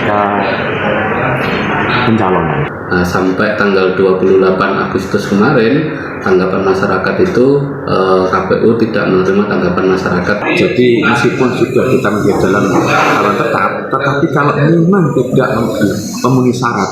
pasca pencalonan. Nah, sampai tanggal 28 Agustus kemarin, tanggapan masyarakat itu KPU tidak menerima tanggapan masyarakat. Jadi meskipun sudah kita menjadi dalam calon tetap, tetapi kalau memang tidak memenuhi syarat,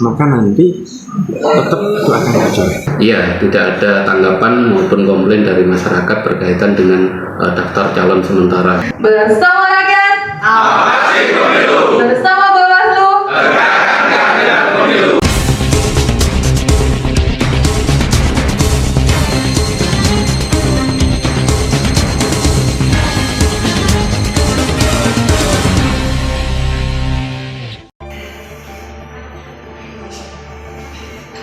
maka nanti tetap itu akan wajar. Iya, tidak ada tanggapan maupun komplain dari masyarakat berkaitan dengan daftar calon sementara. Bersama rakyat, awasi pemilu. Bersama Bawaslu, tegakkan keadilan pemilu.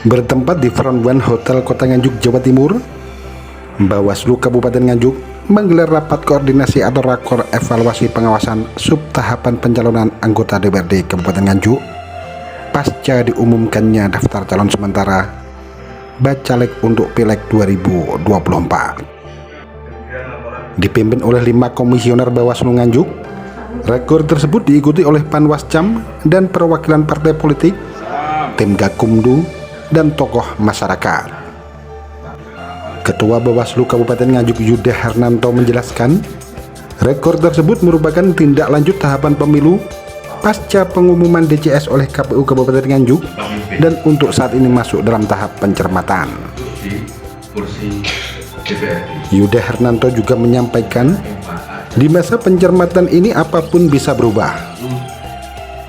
Bertempat di Front One Hotel Kota Nganjuk, Jawa Timur, Bawaslu Kabupaten Nganjuk menggelar rapat koordinasi atau rakor evaluasi pengawasan sub tahapan pencalonan anggota DPRD Kabupaten Nganjuk pasca diumumkannya daftar calon sementara Bacalek untuk Pileg 2024. Dipimpin oleh 5 komisioner Bawaslu Nganjuk, rakor tersebut diikuti oleh Panwascam dan perwakilan partai politik, tim Gakumdu, dan tokoh masyarakat. Ketua Bawaslu Kabupaten Nganjuk Yuda Hernanto menjelaskan, rekor tersebut merupakan tindak lanjut tahapan pemilu pasca pengumuman DCS oleh KPU Kabupaten Nganjuk dan untuk saat ini masuk dalam tahap pencermatan. Yuda Hernanto juga menyampaikan, di masa pencermatan ini apapun bisa berubah.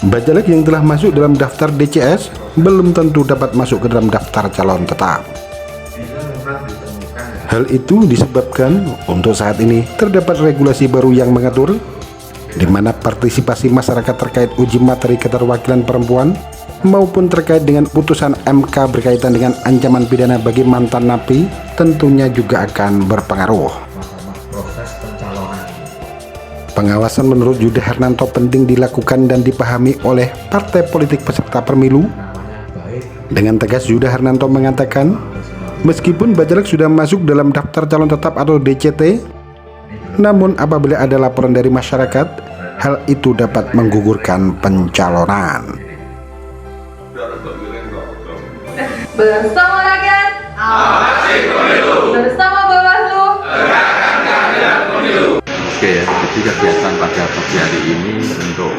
Bacalek yang telah masuk dalam daftar DCS belum tentu dapat masuk ke dalam daftar calon tetap. Hal itu disebabkan untuk saat ini terdapat regulasi baru yang mengatur di mana partisipasi masyarakat terkait uji materi keterwakilan perempuan maupun terkait dengan putusan MK berkaitan dengan ancaman pidana bagi mantan napi tentunya juga akan berpengaruh. Pengawasan menurut Yuda Hernanto penting dilakukan dan dipahami oleh partai politik peserta pemilu. Dengan tegas Yuda Hernanto mengatakan, meskipun Bacalek sudah masuk dalam daftar calon tetap atau DCT, namun apabila ada laporan dari masyarakat, hal itu dapat menggugurkan pencalonan. Bersama rakyat, awasi pemilu. Bersama Bawaslu, tegakkan keadilan pemilu. Oke ya, jadi kegiatan pada pagi hari ini untuk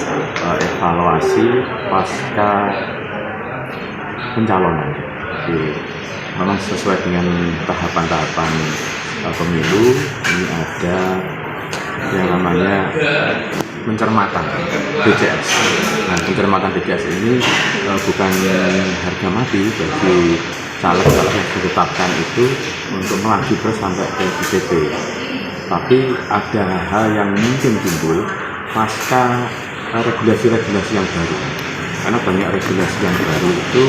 evaluasi pasca pencalonan. Jadi memang sesuai dengan tahapan-tahapan pemilu, ini ada yang namanya pencermatan DCS. Nah, pencermatan DCS ini bukan harga mati bagi caleg-caleg yang ditetapkan itu untuk melaju terus sampai ke DPP. Tapi ada hal yang mungkin timbul pasca regulasi-regulasi yang baru. Karena banyak regulasi yang baru itu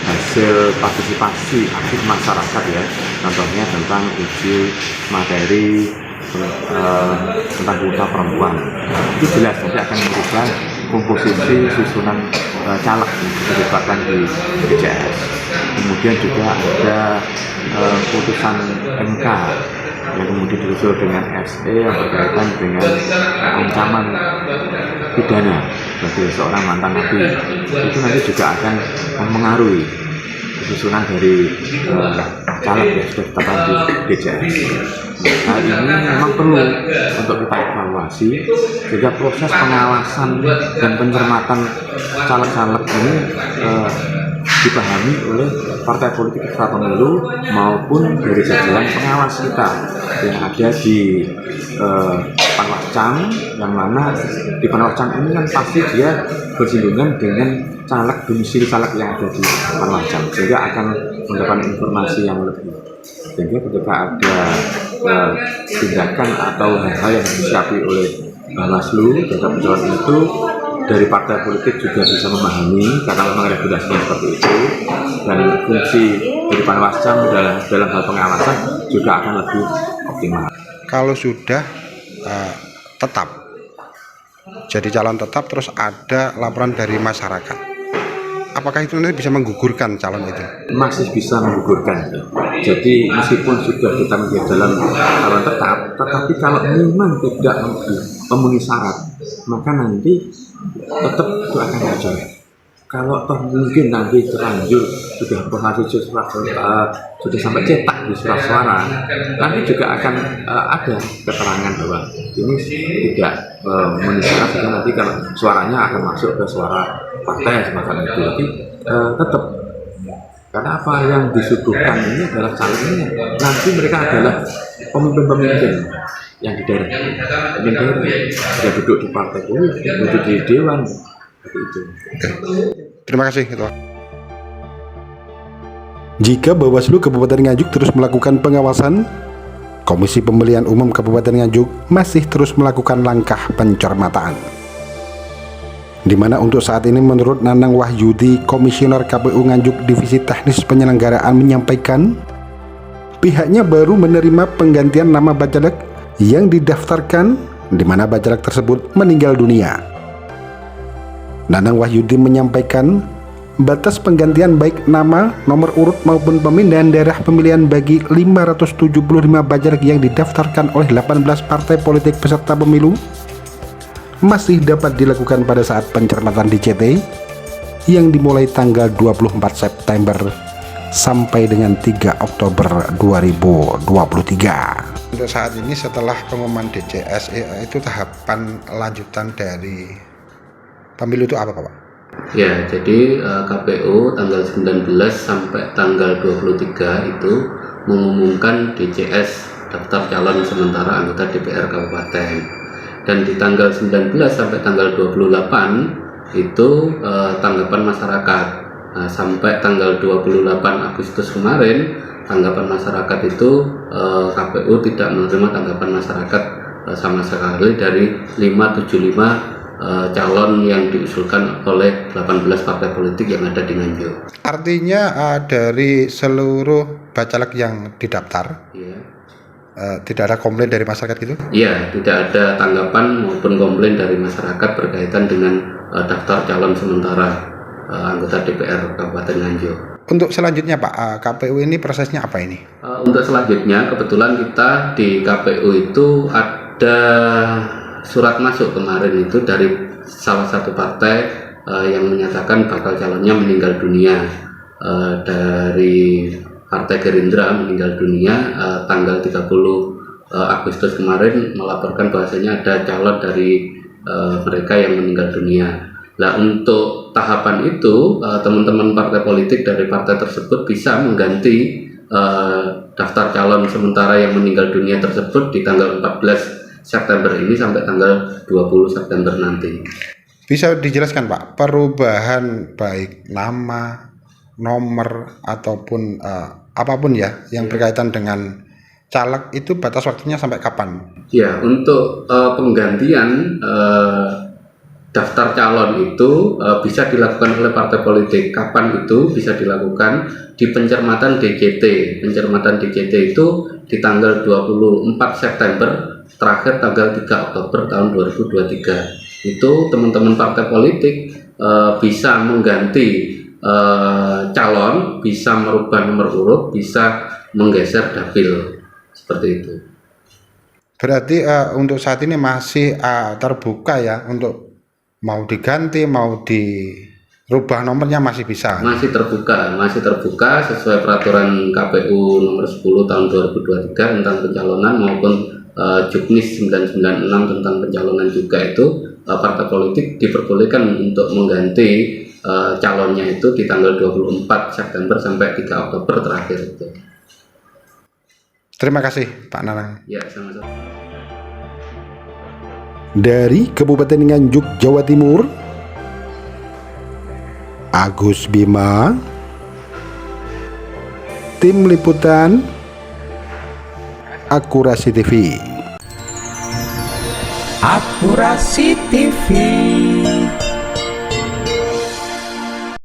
hasil partisipasi aktif masyarakat ya. Contohnya tentang uji materi tentang kuota perempuan. Itu jelas nanti akan merubah komposisi susunan caleg yang dilibatkan di DCS. Kemudian juga ada putusan MK yang kemudian disusul dengan SE yang berkaitan dengan ancaman pidana bagi seorang mantan napi. Itu nanti juga akan mempengaruhi susunan dari caleg yang sudah ditetapkan di DCS. Hal ini memang perlu untuk kita evaluasi sehingga proses pengawasan dan pencermatan caleg-caleg ini dipahami oleh partai politik peserta pemilu maupun dari jajaran pengawas kita yang ada di Panwascam, yang mana di Panwascam ini kan pasti dia bersinggungan dengan caleg domisili caleg yang ada di Panwascam, sehingga akan mendapatkan informasi yang lebih. Sehingga ketika ada tindakan atau hal-hal yang disiapi oleh Bawaslu terhadap pencalonan itu, dari partai politik juga bisa memahami karena memang regulasinya seperti itu, dan fungsi dari Panwascam dalam hal pengawasan juga akan lebih optimal. Kalau sudah tetap jadi calon tetap terus ada laporan dari masyarakat, apakah itu nanti bisa menggugurkan calon itu? Masih bisa menggugurkan. Jadi meskipun sudah kita menjadi dalam calon tetap, tetapi kalau memang tidak memenuhi syarat, maka nanti tetap itu akan wajar. Kalau toh mungkin nanti terlanjur sudah berhasil sudah sampai cetak di surat suara, nanti juga akan ada keterangan bahwa ini tidak menisyarat sehingga nanti kalau suaranya akan masuk ke suara partai semacam itu. Tapi tetap, karena apa yang disuguhkan ini adalah calonnya, nanti mereka adalah pemimpin-pemimpin yang di daerah, sudah duduk di partai politik, duduk di dewan. Itu. Terima kasih Ketua. Jika Bawaslu Kabupaten Nganjuk terus melakukan pengawasan, Komisi Pemilihan Umum Kabupaten Nganjuk masih terus melakukan langkah pencermataan. Di mana untuk saat ini menurut Nanang Wahyudi, Komisioner KPU Nganjuk Divisi Teknis Penyelenggaraan menyampaikan, pihaknya baru menerima penggantian nama bacalek yang didaftarkan di mana bacalek tersebut meninggal dunia. Nanang Wahyudi menyampaikan batas penggantian baik nama, nomor urut maupun pemindahan daerah pemilihan bagi 575 bacalek yang didaftarkan oleh 18 partai politik peserta pemilu masih dapat dilakukan pada saat pencermatan DCT yang dimulai tanggal 24 September sampai dengan 3 Oktober 2023. Untuk saat ini setelah pengumuman DCS itu tahapan lanjutan dari pemilu itu apa Pak? Ya, jadi KPU tanggal 19 sampai tanggal 23 itu mengumumkan DCS daftar calon sementara anggota DPR Kabupaten. Dan di tanggal 19 sampai tanggal 28 itu tanggapan masyarakat. Nah, sampai tanggal 28 Agustus kemarin tanggapan masyarakat itu KPU tidak menerima tanggapan masyarakat sama sekali dari 575 calon yang diusulkan oleh 18 partai politik yang ada di Nganjuk. Artinya dari seluruh bacalek yang didaftar, Ya. Tidak ada komplain dari masyarakat gitu? Iya, tidak ada tanggapan maupun komplain dari masyarakat berkaitan dengan daftar calon sementara anggota DPR Kabupaten Nganjuk. Untuk selanjutnya Pak, KPU ini prosesnya apa ini? Untuk selanjutnya, kebetulan kita di KPU itu ada surat masuk kemarin itu dari salah satu partai yang menyatakan bakal calonnya meninggal dunia. Dari Partai Gerindra meninggal dunia tanggal 30 Agustus kemarin melaporkan bahwasanya ada calon dari mereka yang meninggal dunia. Nah, untuk tahapan itu teman-teman partai politik dari partai tersebut bisa mengganti daftar calon sementara yang meninggal dunia tersebut di tanggal 14 September ini sampai tanggal 20 September nanti. Bisa dijelaskan Pak, perubahan baik nama, nomor ataupun apapun ya yang berkaitan dengan caleg itu batas waktunya sampai kapan? Ya, untuk penggantian daftar calon itu bisa dilakukan oleh partai politik. Kapan itu bisa dilakukan? Di pencermatan DCT. Pencermatan DCT itu di tanggal 24 September, terakhir tanggal 3 Oktober tahun 2023. Itu teman-teman partai politik bisa mengganti calon, bisa merubah nomor urut, bisa menggeser dapil, seperti itu. Berarti untuk saat ini masih terbuka ya, untuk mau diganti, mau dirubah nomornya masih bisa? Masih terbuka sesuai peraturan KPU nomor 10 tahun 2023 tentang pencalonan maupun Juknis 996 tentang pencalonan juga. Itu partai politik diperbolehkan untuk mengganti calonnya itu di tanggal 24 September sampai 3 Oktober terakhir itu. Terima kasih Pak Nanang. Ya, sama-sama. Dari Kabupaten Nganjuk, Jawa Timur, Agus Bima, Tim Liputan Akurasi TV. Akurasi TV.